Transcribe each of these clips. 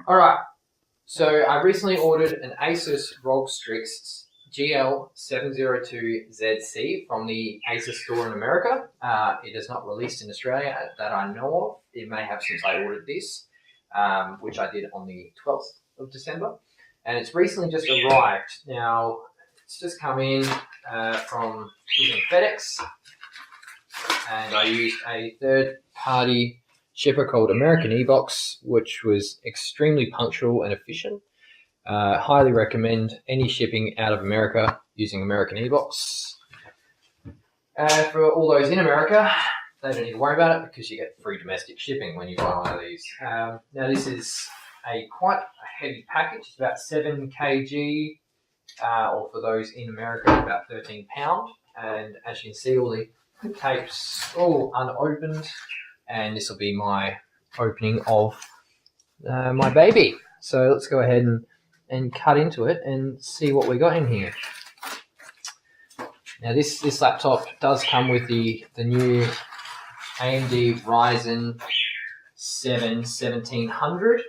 Alright, so I recently ordered an ASUS ROG Strix GL702ZC from the ASUS store in America. It is not released in Australia that I know of. It may have since I ordered this, which I did on the 12th of December. And it's recently just arrived. Now, it's just come in from using FedEx. And I used a third-party shipper called American eBox, which was extremely punctual and efficient. Highly recommend any shipping out of America using American eBox. For all those in America, they don't need to worry about it because you get free domestic shipping when you buy one of these. Now this is quite a heavy package. It's about 7 kg, or for those in America, about 13 pound. And as you can see, all the tapes all unopened. And this will be my opening of my baby. So let's go ahead and cut into it and see what we got in here. Now this laptop does come with the new AMD Ryzen 7 1700,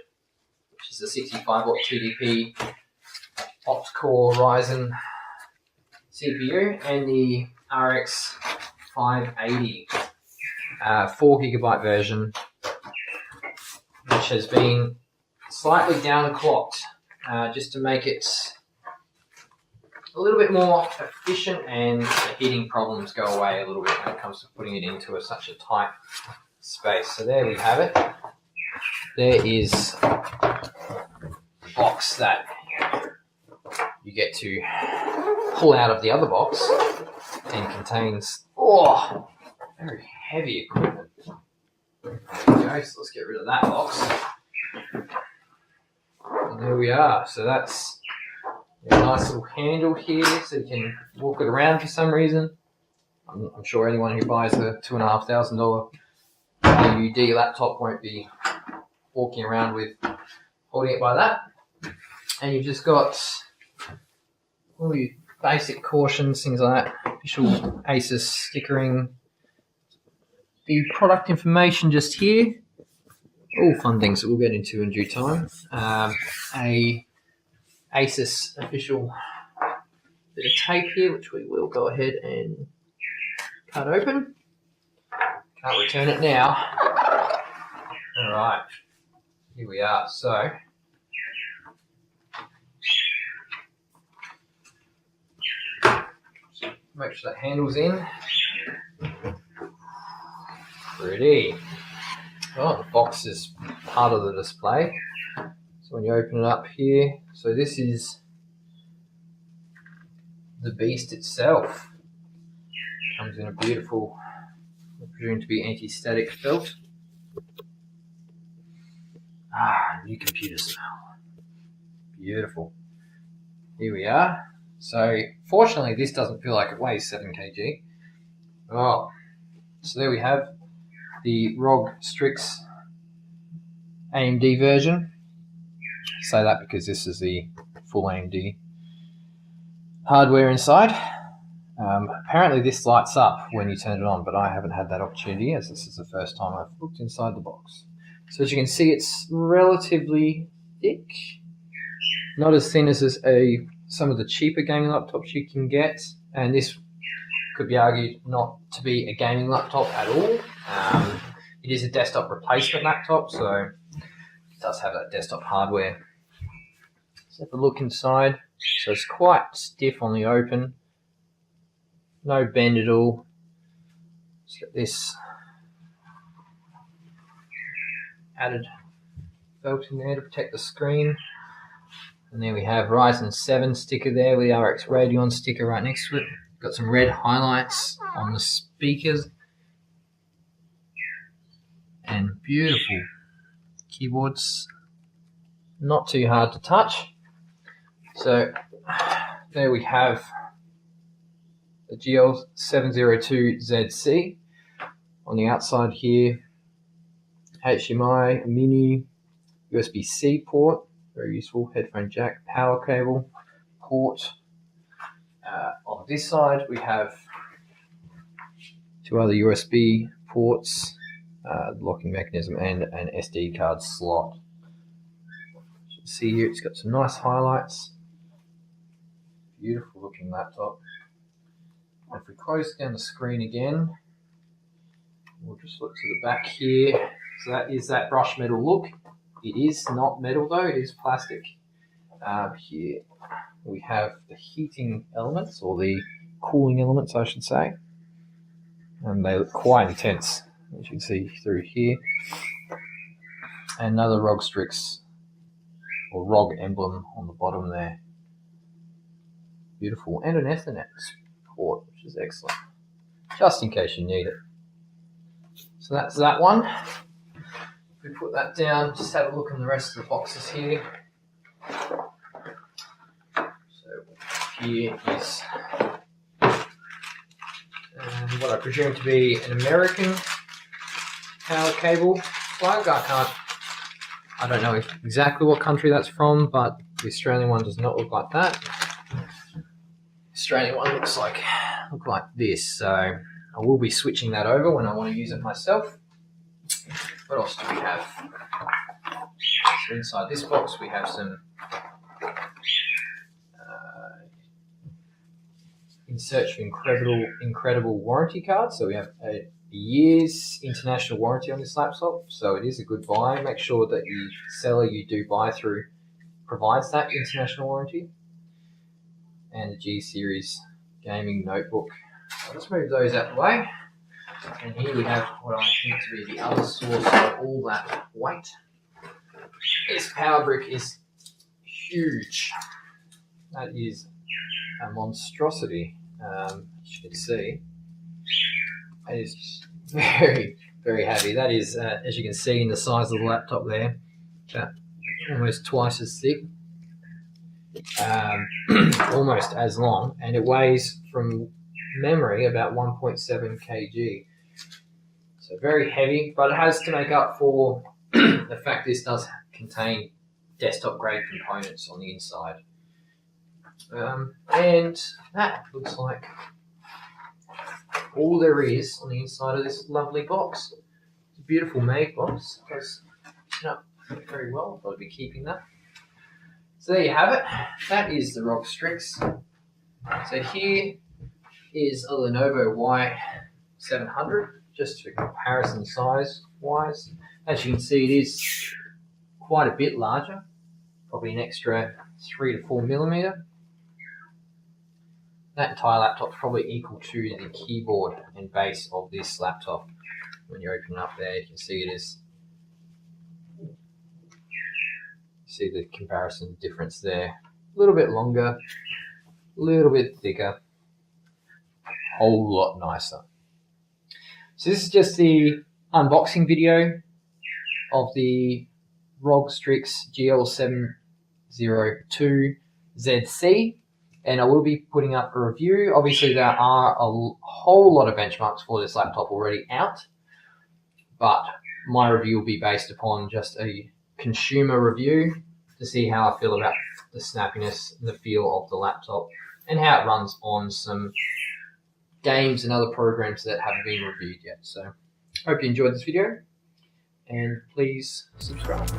which is a 65 watt TDP octa-core Ryzen CPU, and the RX580. 4GB version, which has been slightly downclocked just to make it a little bit more efficient and the heating problems go away a little bit when it comes to putting it into such a tight space. So there we have it. There is the box that you get to pull out of the other box and contains very heavy equipment. There we go, so let's get rid of that box. And there we are. So that's a nice little handle here so you can walk it around for some reason. I'm sure anyone who buys a $2,500 AUD laptop won't be walking around with holding it by that. And you've just got all your basic cautions, things like that, official ASUS stickering. The product information just here, all fun things that we'll get into in due time. A ASUS official bit of tape here, which we will go ahead and cut open. Can't return it now. All right, here we are. So make sure that handle's in. Pretty. Oh, the box is part of the display. So when you open it up here, so this is the beast itself. Comes in a beautiful, I presume to be anti-static felt. New computer smell. Beautiful. Here we are. So fortunately this doesn't feel like it weighs 7 kg. Oh, so there we have the ROG Strix AMD version. I say that because this is the full AMD hardware inside. Apparently this lights up when you turn it on, but I haven't had that opportunity as this is the first time I've looked inside the box. So as you can see, it's relatively thick. Not as thin as some of the cheaper gaming laptops you can get, and this could be argued not to be a gaming laptop at all. It is a desktop replacement laptop, so it does have that desktop hardware. Let's have a look inside. So it's quite stiff on the open, no bend at all. It's got this added belt in there to protect the screen. And there we have Ryzen 7 sticker there with the RX Radeon sticker right next to it. Got some red highlights on the speakers. And beautiful keyboards. Not too hard to touch. So there we have the GL702ZC. On the outside here, HDMI, mini, USB-C port, very useful, headphone jack, power cable, port. On this side we have two other USB ports, locking mechanism and an SD card slot. See here, it's got some nice highlights. Beautiful looking laptop. And if we close down the screen again, we'll just look to the back here. So that is that brushed metal look. It is not metal though, it is plastic. Here we have the heating elements, or the cooling elements I should say. And they look quite intense, as you can see through here. And another ROG Strix, or ROG emblem on the bottom there. Beautiful. And an Ethernet port, which is excellent, just in case you need it. So that's that one. If we put that down, just have a look in the rest of the boxes here. So here is what I presume to be an American power cable plug. I don't know exactly what country that's from, but the Australian one does not look like that. The Australian one looks like this, so I will be switching that over when I want to use it myself. What else do we have? So inside this box we have some in search for incredible warranty cards. So we have a year's international warranty on this laptop, so it is a good buy. Make sure that the seller you do buy through provides that international warranty. And the G series gaming notebook. I'll just move those out of the way. And here we have what I think to be the other source of all that weight. This power brick is huge. That is a monstrosity, as you can see. It is very, very heavy. That is, as you can see in the size of the laptop there, almost twice as thick, almost as long, and it weighs, from memory, about 1.7 kg. So very heavy, but it has to make up for the fact this does contain desktop grade components on the inside. And that looks like all there is on the inside of this lovely box. It's a beautiful made box. It does turn up very well. I'll probably be keeping that. So there you have it. That is the ROG Strix. So here is a Lenovo Y700, just for comparison size wise. As you can see, it is quite a bit larger, probably an extra 3 to 4 millimeter. That entire laptop is probably equal to the keyboard and base of this laptop. When you open it up there, you can see it is. See the comparison difference there. A little bit longer, a little bit thicker, a whole lot nicer. So this is just the unboxing video of the ROG Strix GL702ZC. And I will be putting up a review. Obviously, there are a whole lot of benchmarks for this laptop already out, but my review will be based upon just a consumer review to see how I feel about the snappiness and the feel of the laptop and how it runs on some games and other programs that haven't been reviewed yet. So, hope you enjoyed this video, and please subscribe.